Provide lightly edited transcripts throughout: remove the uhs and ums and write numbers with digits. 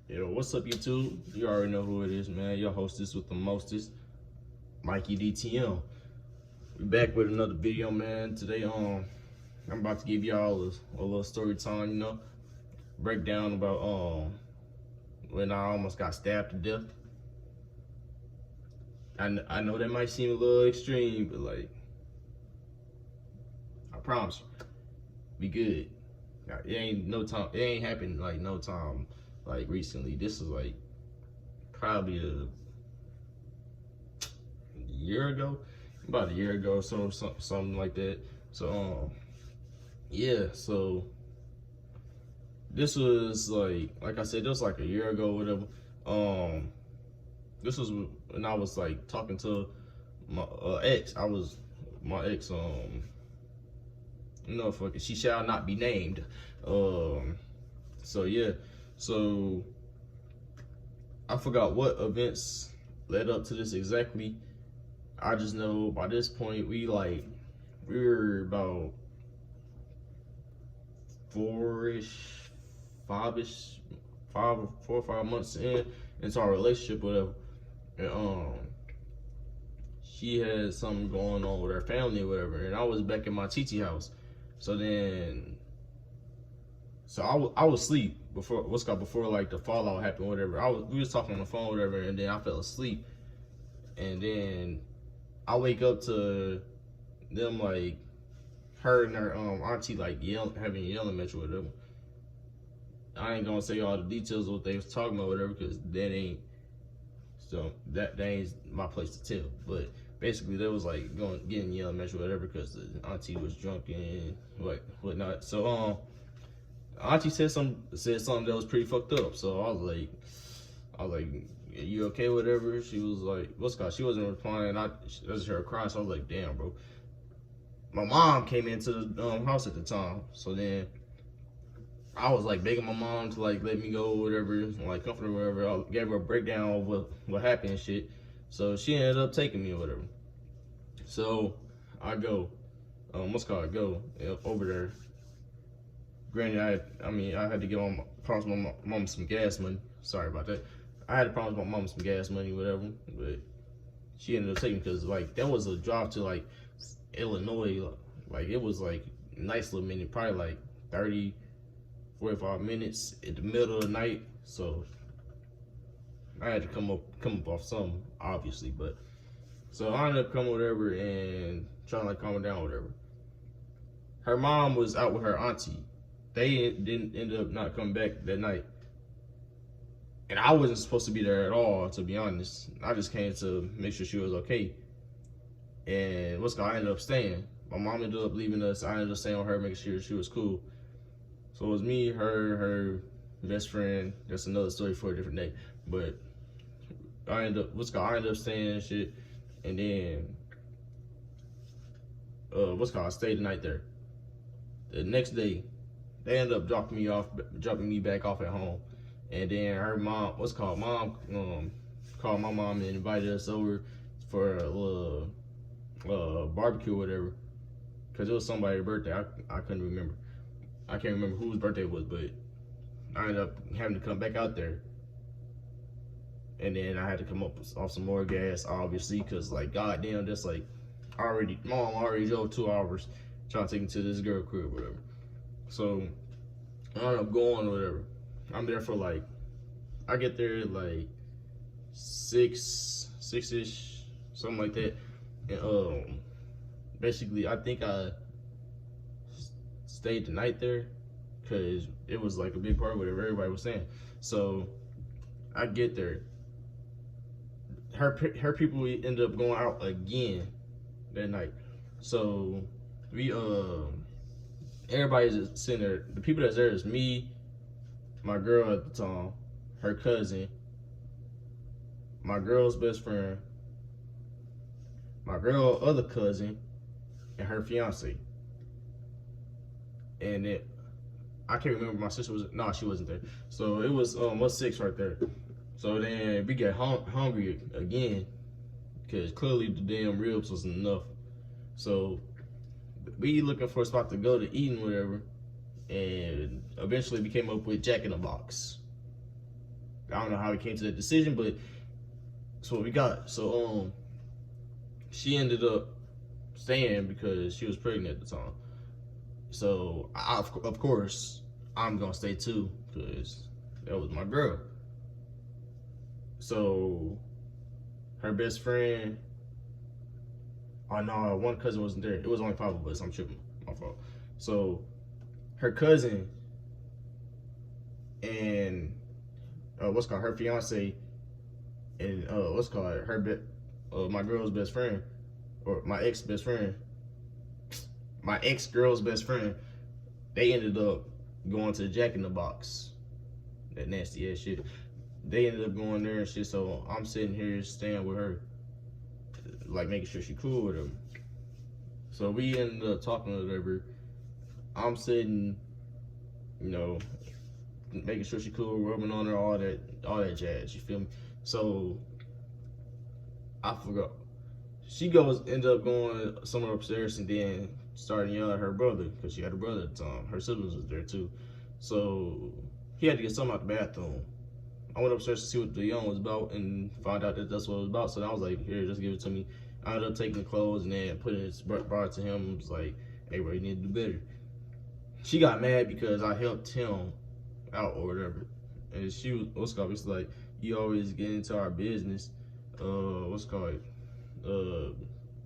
Yo, what's up, YouTube? You already know who it is, man. Your hostess with the mostest, Mikey DTM. We back with another video, man. Today, I'm about to give y'all a little story time, breakdown about when I almost got stabbed to death. I know that might seem a little extreme, but like, I promise you, be good. It ain't no time. It ain't happened like no time like recently. This is like probably a year ago, about a year ago, something like that. So yeah. So this was like I said, this was like a year ago, whatever. This was when I was like talking to my ex. My ex. Fuck it. She shall not be named. So yeah. So I forgot what events led up to this exactly. I just know by this point we were about four-ish, five-ish, 4 or 5 months into our relationship, whatever. And she had something going on with her family or whatever, and I was back in my Titi house. So I was asleep before like the fallout happened, whatever. We was talking on the phone, whatever, and then I fell asleep, and then I wake up to them like her and her auntie like yelling at you, whatever. I ain't gonna say all the details of what they was talking about, whatever, because that ain't my place to tell. But basically, they was like getting yelling at you, whatever, because the auntie was drunk and whatnot. So auntie said something that was pretty fucked up. So I was like, you okay, whatever? She was like, she wasn't replying. I just heard her crying. So I was like, damn, bro. My mom came into the house at the time. So then I was like begging my mom to like let me go, whatever, like comfort her, whatever. I gave her a breakdown of what happened and shit. So she ended up taking me or whatever. So I go, go over there. Granted, I had to give promise my mom some gas money. Sorry about that. I had to promise my mom some gas money, whatever. But she ended up taking because like that was a drive to like Illinois. Like it was like a nice little minute, probably like 30, 45 minutes in the middle of the night. So I had to come up off something, obviously. But so I ended up coming whatever and trying to like calm her down, whatever. Her mom was out with her auntie. They didn't end up not coming back that night. And I wasn't supposed to be there at all, to be honest. I just came to make sure she was okay. And I ended up staying. My mom ended up leaving us. I ended up staying with her, making sure she was cool. So it was me, her best friend. That's another story for a different day. But I ended up staying and shit. And then I stayed the night there. The next day, they ended up dropping me back off at home. And then her mom, called my mom and invited us over for a little barbecue or whatever. Cause it was somebody's birthday. I couldn't remember. I can't remember whose birthday it was, but I ended up having to come back out there. And then I had to come up off some more gas, obviously, cause like goddamn, that's like mom already drove 2 hours trying to take me to this girl crib, whatever. So I ended up going, whatever. I'm there for like, I get there like 6-ish, something like that. And basically, I think I stayed the night there because it was like a big part, whatever everybody was saying. So I get there. Her people ended up going out again that night. So we everybody's sitting there. The people that's there is me, my girl at the time, her cousin, my girl's best friend, my girl other cousin, and her fiance. And then I can't remember, my sister she wasn't there. So it was what's 6 right there. So then we get hungry again because clearly the damn ribs wasn't enough. So we looking for a spot to go to eat and whatever. And eventually we came up with Jack in the Box. I don't know how he came to that decision, but that's what we got. So she ended up staying because she was pregnant at the time. So of course I'm gonna stay too because that was my girl. So her best friend, oh no, one cousin wasn't there. It was only 5 of us. I'm tripping. My fault. So her cousin and her fiance and my girl's best friend, or my ex best friend, my ex girl's best friend, they ended up going to Jack in the Box. That nasty ass shit. They ended up going there and shit. So I'm sitting here staying with her, like making sure she cool with him. So we ended up talking or whatever. I'm sitting, making sure she cool, rubbing on her, all that jazz. You feel me? So I forgot. She ended up going somewhere upstairs and then started yelling at her brother because she had a brother at the time. Her siblings was there too. So he had to get something out the bathroom. I went upstairs to see what the young was about and found out that that's what it was about. So I was like, here, just give it to me. I ended up taking the clothes and then putting it, brought it to him. It was like, hey, bro, you need to do better. She got mad because I helped him out or whatever. And she was like, you always get into our business. You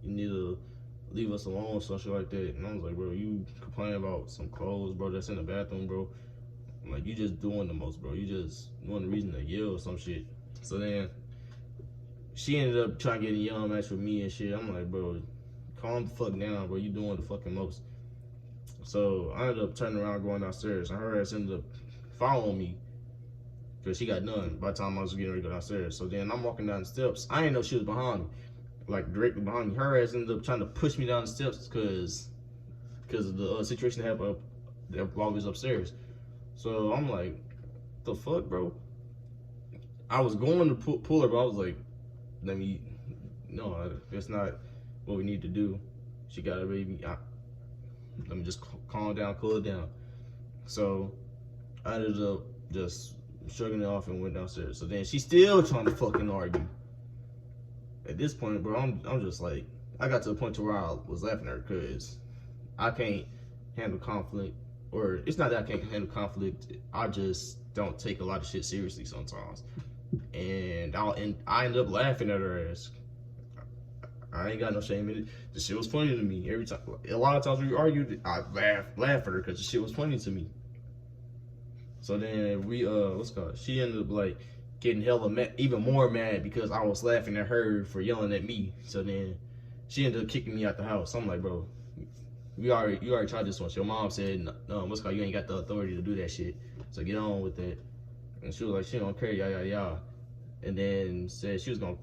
need to leave us alone, some shit like that. And I was like, bro, you complain about some clothes, bro, that's in the bathroom, bro. Like, you just doing the most, bro. You just want a reason to yell or some shit. So then she ended up trying to get a yelling match with me and shit. I'm like, bro, calm the fuck down, bro. You doing the fucking most. So I ended up turning around going downstairs, and her ass ended up following me because she got done by the time I was getting ready to go downstairs. So then I'm walking down the steps. I didn't know she was behind me, like directly behind me. Her ass ended up trying to push me down the steps because of the situation that happened while we was upstairs. So I'm like, the fuck, bro? I was going to pull her, but I was like, no, that's not what we need to do. She got a baby. Let me just calm down, cool it down. So I ended up just shrugging it off and went downstairs. So then she's still trying to fucking argue. At this point, bro, I'm just like, I got to the point to where I was laughing at her because I can't handle conflict. Or it's not that I can't handle conflict. I just don't take a lot of shit seriously sometimes. And I end up laughing at her ass. I ain't got no shame in it. The shit was funny to me every time. A lot of times we argued, I laugh at her because the shit was funny to me. So then she ended up like getting hella mad, even more mad because I was laughing at her for yelling at me. So then she ended up kicking me out the house. I'm like, bro, you already tried this once. Your mom said, no, you ain't got the authority to do that shit. So get on with that. And she was like, she don't care, yah. And then said she was gonna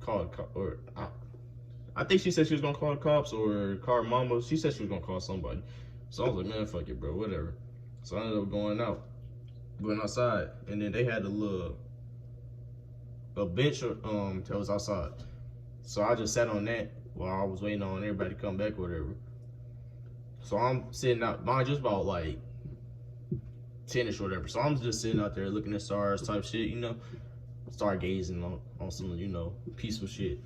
call or I think she said she was gonna call the cops or call mama. She said she was gonna call somebody. So I was like, man, fuck it, bro, whatever. So I ended up going outside, and then they had a bench that was outside. So I just sat on that while I was waiting on everybody to come back or whatever. So I'm sitting out, mine just about like 10ish or whatever. So I'm just sitting out there looking at stars type shit, stargazing on some, peaceful shit.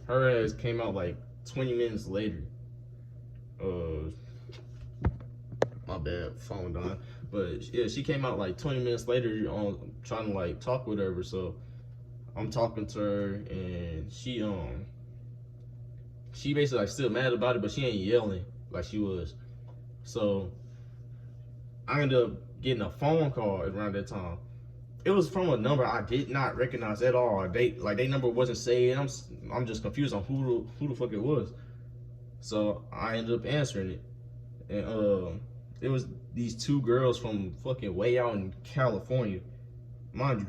Her ass came out like 20 minutes later. My bad, phone died. But yeah, she came out like 20 minutes later on trying to like talk with her. So I'm talking to her and she basically like still mad about it, but she ain't yelling like she was. So I ended up getting a phone call around that time. It was from a number I did not recognize at all. They number wasn't saved. I'm just confused on who the fuck it was. So I ended up answering it, and it was these 2 girls from fucking way out in California. Mind you,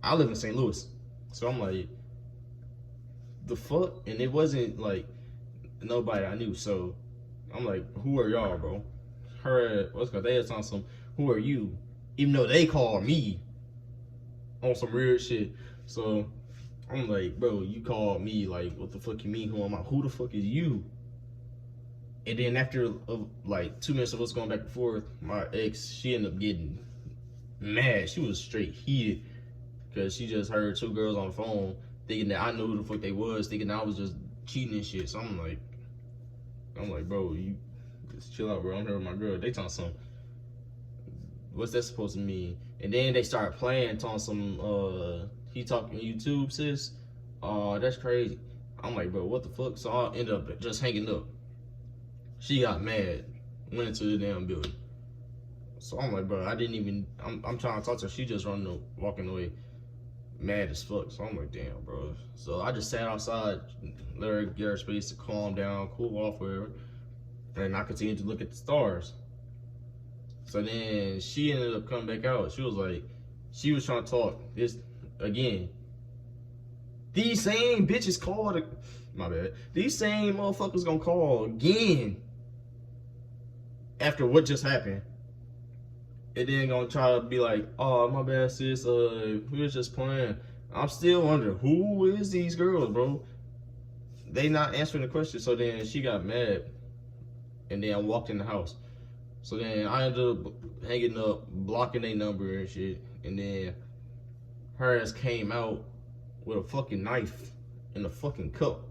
I live in St. Louis, so I'm like, the fuck? And it wasn't like nobody I knew. So I'm like, who are y'all, bro? They had on some, who are you? Even though they called me on some weird shit. So I'm like, bro, you called me, like, what the fuck you mean? Who am I? Who the fuck is you? And then after like 2 minutes of us going back and forth, my ex, she ended up getting mad. She was straight heated because she just heard two girls on the phone thinking that I knew who the fuck they was, thinking I was just cheating and shit. So I'm like, bro, you just chill out, bro. I'm here with my girl. They talking some. What's that supposed to mean? And then they start playing, talking some. He talking YouTube, sis. Oh, that's crazy. I'm like, bro, what the fuck? So I end up just hanging up. She got mad, went into the damn building. So I'm like, bro, I didn't even. I'm trying to talk to her. She just walking away, mad as fuck. So I'm like, damn, bro. So I just sat outside, let her get her space to calm down, cool off, whatever. And I continued to look at the stars. So then she ended up coming back out. She was like, she was trying to talk this again. These same bitches called. My bad. These same motherfuckers gonna call again after what just happened. And then gonna try to be like, oh, my bad, sis. We was just playing. I'm still wondering, who is these girls, bro? They not answering the question. So then she got mad. And then I walked in the house. So then I ended up hanging up, blocking their number and shit. And then her ass came out with a fucking knife in a fucking cup.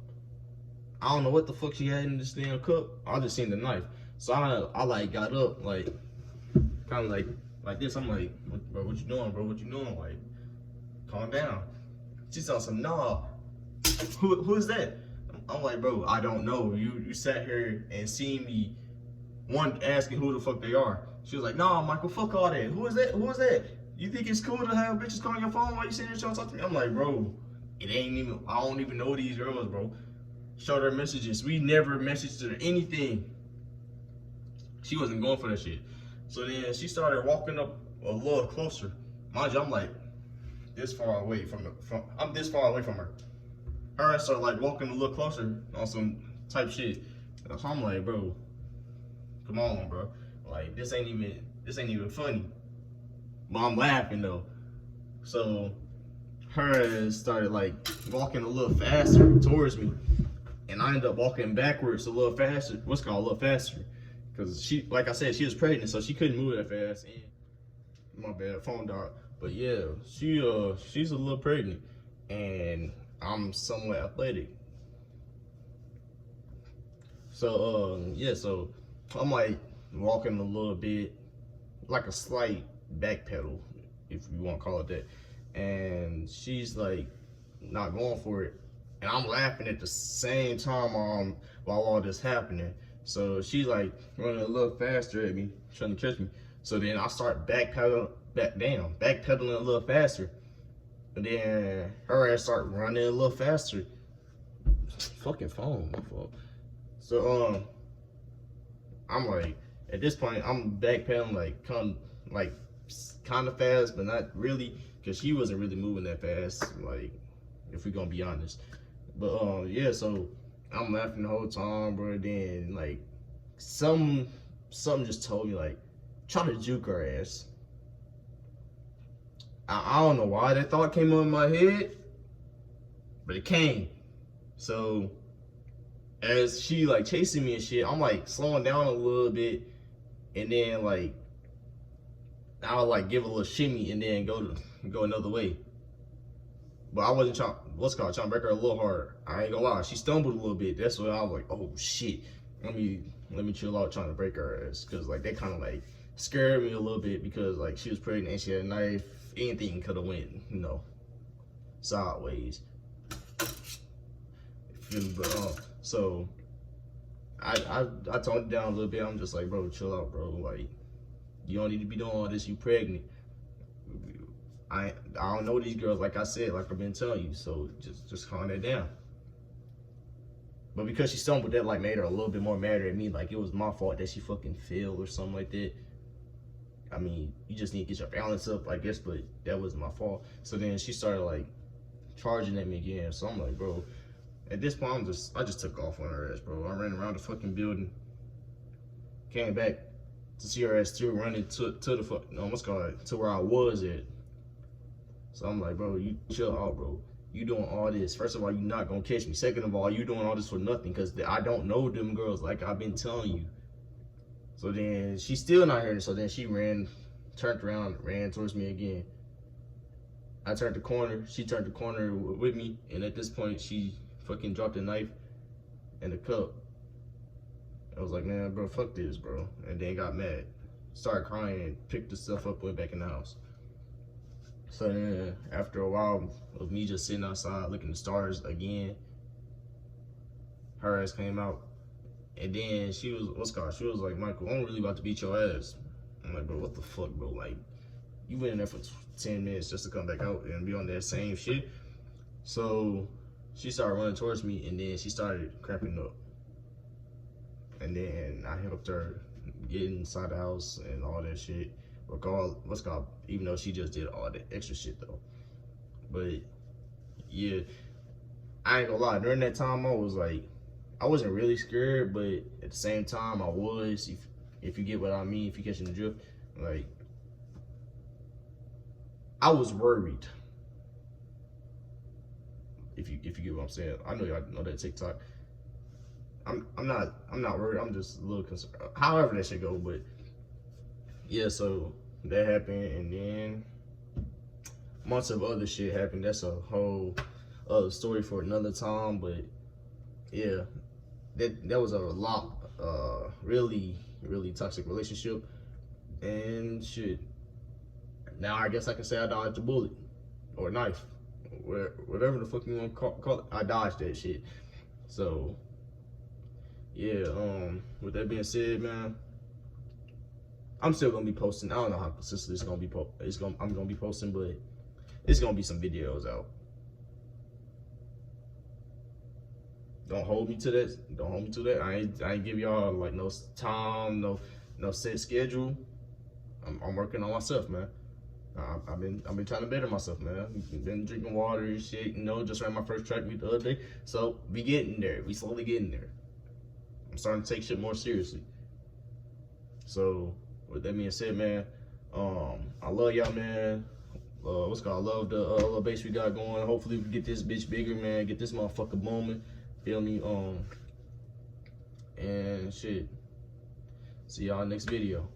I don't know what the fuck she had in this damn cup. I just seen the knife. So I like got up, like, kind of like this. I'm like, bro, what you doing, bro? What you doing? Like, calm down. She saw some, nah. Who is that? I'm like, bro, I don't know. You sat here and seen me, one, asking who the fuck they are. She was like, nah, Michael, fuck all that. Who is that? Who is that? You think it's cool to have bitches calling your phone while you sitting there trying to talk to me? I'm like, bro, it ain't even, I don't even know these girls, bro. Showed her messages. We never messaged her anything. She wasn't going for that shit. So then she started walking up a little closer. Mind you, I'm like this far away I'm this far away from her. Her ass started like walking a little closer on some type shit. So I'm like, bro, come on, bro. Like this ain't even funny. But I'm laughing though. So her ass started like walking a little faster towards me. And I ended up walking backwards a little faster. What's called a little faster. Cause she, like I said, she was pregnant, so she couldn't move that fast. And my bad, phone died. But yeah, she's a little pregnant. And I'm somewhat athletic. So yeah, so I'm like walking a little bit, like a slight back pedal, if you want to call it that. And she's like not going for it. And I'm laughing at the same time while all this happening. So she's like running a little faster at me, trying to catch me. So then I start backpedaling a little faster. And then her ass start running a little faster. Fucking phone, my fault. So I'm like, at this point, I'm backpedaling like kind of fast, but not really, cause she wasn't really moving that fast. Like, if we're gonna be honest. But yeah, so I'm laughing the whole time, bro. Then like something just told me like, try to juke her ass. I don't know why that thought came up in my head, but it came. So as she like chasing me and shit, I'm like slowing down a little bit, and then like I'll like give a little shimmy and then go another way. But I wasn't trying to break her a little harder. I ain't gonna lie, she stumbled a little bit. That's why I was like, oh shit, let me chill out trying to break her ass, cause like that kind of like scared me a little bit, because like she was pregnant and she had a knife. Anything could have went, sideways. But so I toned it down a little bit. I'm just like, bro, chill out, bro. Like, you don't need to be doing all this. You pregnant. I don't know these girls, like I said, like I've been telling you. So just calm that down. But because she stumbled, that like made her a little bit more mad at me. Like it was my fault that she fucking failed or something like that. I mean, you just need to get your balance up, I guess, but that wasn't my fault. So then she started like charging at me again. So I'm like, bro, at this point, I just took off on her ass, bro. I ran around the fucking building, came back to see her ass still running to the to where I was at. So I'm like, bro, you chill out, bro. You doing all this. First of all, you not gonna catch me. Second of all, you doing all this for nothing, because I don't know them girls, like I've been telling you. So then she's still not here. So then she ran turned around, ran towards me again. I turned the corner, she turned the corner with me, and at this point, she fucking dropped the knife and the cup. I was like, man, bro, fuck this, bro. And then got mad. Started crying, picked the stuff up, went back in the house. So then, after a while of me just sitting outside looking at the stars again, her ass came out. And then she was, she was like, Michael, I'm really about to beat your ass. I'm like, bro, what the fuck, bro? Like, you went in there for 10 minutes just to come back out and be on that same shit. So she started running towards me, and then she started cramping up. And then I helped her get inside the house and all that shit. Even though she just did all that extra shit though. But yeah, I ain't gonna lie, during that time I was like, I wasn't really scared, but at the same time I was, if you get what I mean, if you catching the drift. Like, I was worried. If you get what I'm saying. I know y'all know that TikTok. I'm not worried, I'm just a little concerned. However that should go, but yeah, so that happened, and then months of other shit happened. That's a whole other story for another time, but yeah, that was a really toxic relationship, and shit. Now I guess I can say I dodged a bullet or a knife, whatever the fuck you want to call it. I dodged that shit. So yeah, with that being said, man, I'm still gonna be posting. I don't know how consistent it's gonna be. I'm gonna be posting, but it's gonna be some videos out. Don't hold me to that. Don't hold me to that. I ain't give y'all like no time, no set schedule. I'm working on myself, man. I've been trying to better myself, man. Been drinking water and shit. Just ran my first track meet the other day. So we getting there. We slowly getting there. I'm starting to take shit more seriously. So with that being said, man, I love y'all, man. I love the little base we got going. Hopefully we can get this bitch bigger, man. Get this motherfucker booming. Feel me? And shit. See y'all next video.